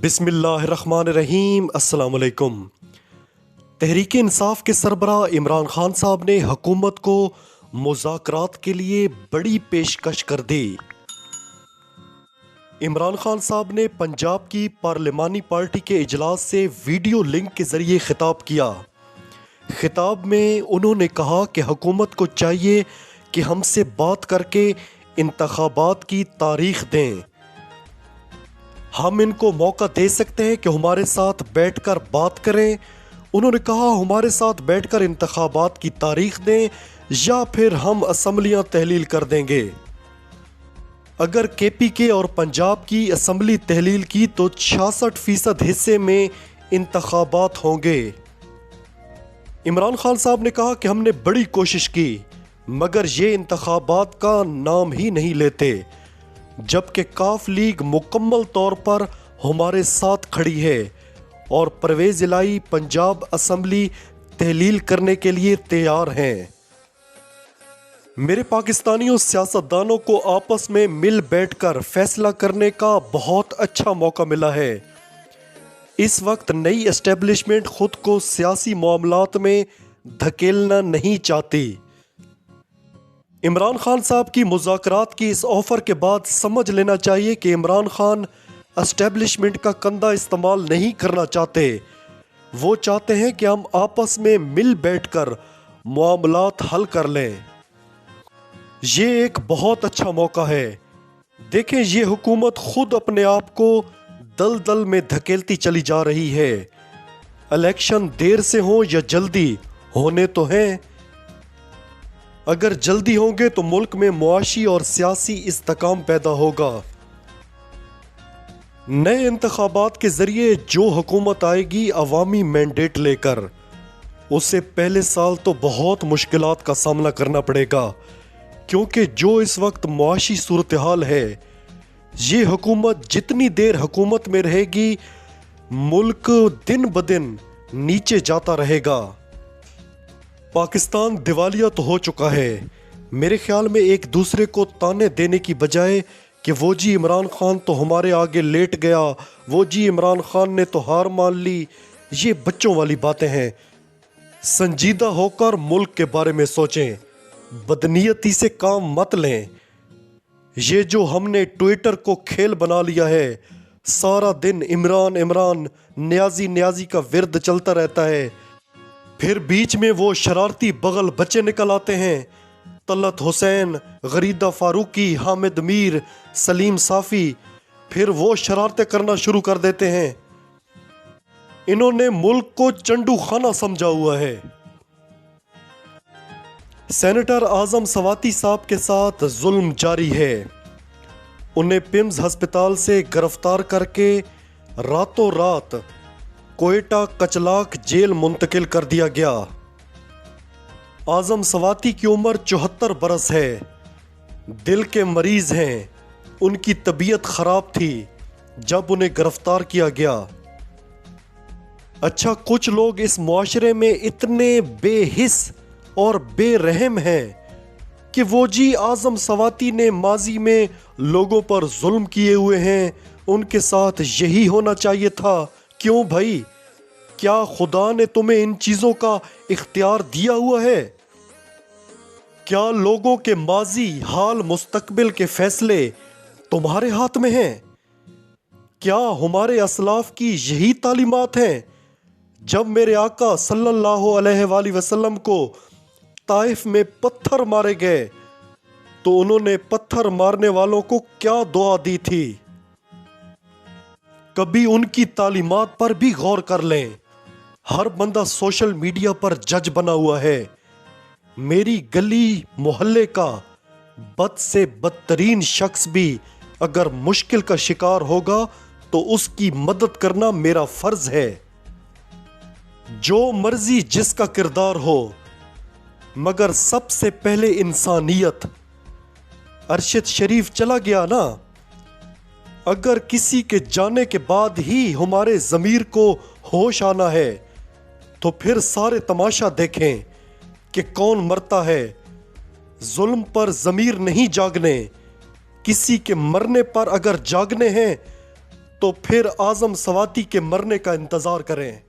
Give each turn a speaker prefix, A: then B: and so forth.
A: बिस्मिल्लाहिर्रहमानिर्रहीम। अस्सलाम वालेकुम। तहरीक इंसाफ के सरबराह इमरान खान साहब ने हुकूमत को मुज़ाकरात के लिए बड़ी पेशकश कर दी। इमरान खान साहब ने पंजाब की पार्लिमानी पार्टी के इजलास से वीडियो लिंक के ज़रिए खिताब किया। खिताब में उन्होंने कहा कि हुकूमत को चाहिए कि हमसे बात करके इंतखाबात की तारीख दें। हम इनको मौका दे सकते हैं कि हमारे साथ बैठकर बात करें। उन्होंने कहा हमारे साथ बैठकर इंतखाबात की तारीख दें या फिर हम असम्बलियां तहलील कर देंगे। अगर KPK और पंजाब की असम्बली तहलील की तो 66% हिस्से में इंतखाबात होंगे। इमरान खान साहब ने कहा कि हमने बड़ी कोशिश की मगर ये इंतखाबात का नाम ही नहीं लेते, जबकि काफ लीग मुकम्मल तौर पर हमारे साथ खड़ी है और परवेज़ इलाही पंजाब असम्बली तहलील करने के लिए तैयार हैं। मेरे पाकिस्तानियों सियासतदानों को आपस में मिल बैठकर फैसला करने का बहुत अच्छा मौका मिला है। इस वक्त नई एस्टेब्लिशमेंट खुद को सियासी मामलात में धकेलना नहीं चाहती। इमरान खान साहब की मुज़ाकरात की इस ऑफ़र के बाद समझ लेना चाहिए कि इमरान खान एस्टेब्लिशमेंट का कंधा इस्तेमाल नहीं करना चाहते। वो चाहते हैं कि हम आपस में मिल बैठकर मामलात हल कर लें। ये एक बहुत अच्छा मौका है। देखें, ये हुकूमत खुद अपने आप को दलदल में धकेलती चली जा रही है। इलेक्शन देर से हो या जल्दी होने तो हैं। अगर जल्दी होंगे तो मुल्क में मुआशी और सियासी इस्तेकाम पैदा होगा। नए इंतखाबात के जरिए जो हुकूमत आएगी अवामी मैंडेट लेकर, उससे पहले साल तो बहुत मुश्किलात का सामना करना पड़ेगा, क्योंकि जो इस वक्त मुआशी सूरत हाल है, ये हुकूमत जितनी देर हुकूमत में रहेगी मुल्क दिन ब दिन नीचे जाता रहेगा। पाकिस्तान दिवालिया तो हो चुका है। मेरे ख्याल में एक दूसरे को ताने देने की बजाय कि वो जी इमरान खान तो हमारे आगे लेट गया, वो जी इमरान खान ने तो हार मान ली, ये बच्चों वाली बातें हैं। संजीदा होकर मुल्क के बारे में सोचें, बदनीयती से काम मत लें। ये जो हमने ट्विटर को खेल बना लिया है, सारा दिन इमरान इमरान न्याजी न्याजी का विर्द चलता रहता है। फिर बीच में वो शरारती बगल बच्चे निकल आते हैं, तलत हुसैन, गरीदा फारूकी, हामिद मीर, सलीम साफ़ी। फिर वो शरारतें करना शुरू कर देते हैं। इन्होंने मुल्क को चंडू खाना समझा हुआ है। सेनेटर आजम सवाती साहब के साथ जुल्म जारी है। उन्हें पिम्स अस्पताल से गिरफ्तार करके रातों रात कोयटा कचलाक जेल मुंतकिल कर दिया गया। आजम सवाती की उम्र 74 बरस है, दिल के मरीज हैं। उनकी तबीयत खराब थी जब उन्हें गिरफ्तार किया गया। अच्छा, कुछ लोग इस मुआशरे में इतने बेहिस और बेरहम हैं कि वो जी आजम सवाती ने माजी में लोगों पर जुल्म किए हुए हैं, उनके साथ यही होना चाहिए था। क्यों भाई, क्या खुदा ने तुम्हें इन चीजों का इख्तियार दिया हुआ है? क्या लोगों के माजी, हाल, मुस्तकबिल के फैसले तुम्हारे हाथ में हैं? क्या हमारे असलाफ की यही तालीमात हैं? जब मेरे आका सल्लल्लाहु अलैहि वसल्लम को ताइफ में पत्थर मारे गए तो उन्होंने पत्थर मारने वालों को क्या दुआ दी थी? कभी उनकी तालीमात पर भी गौर कर लें। हर बंदा सोशल मीडिया पर जज बना हुआ है। मेरी गली मोहल्ले का बद से बदतरीन शख्स भी अगर मुश्किल का शिकार होगा तो उसकी मदद करना मेरा फर्ज है। जो मर्जी जिसका किरदार हो, मगर सबसे पहले इंसानियत। अरशद शरीफ चला गया ना, अगर किसी के जाने के बाद ही हमारे ज़मीर को होश आना है तो फिर सारे तमाशा देखें कि कौन मरता है। जुल्म पर ज़मीर नहीं जागने, किसी के मरने पर अगर जागने हैं तो फिर आजम सवाती के मरने का इंतजार करें।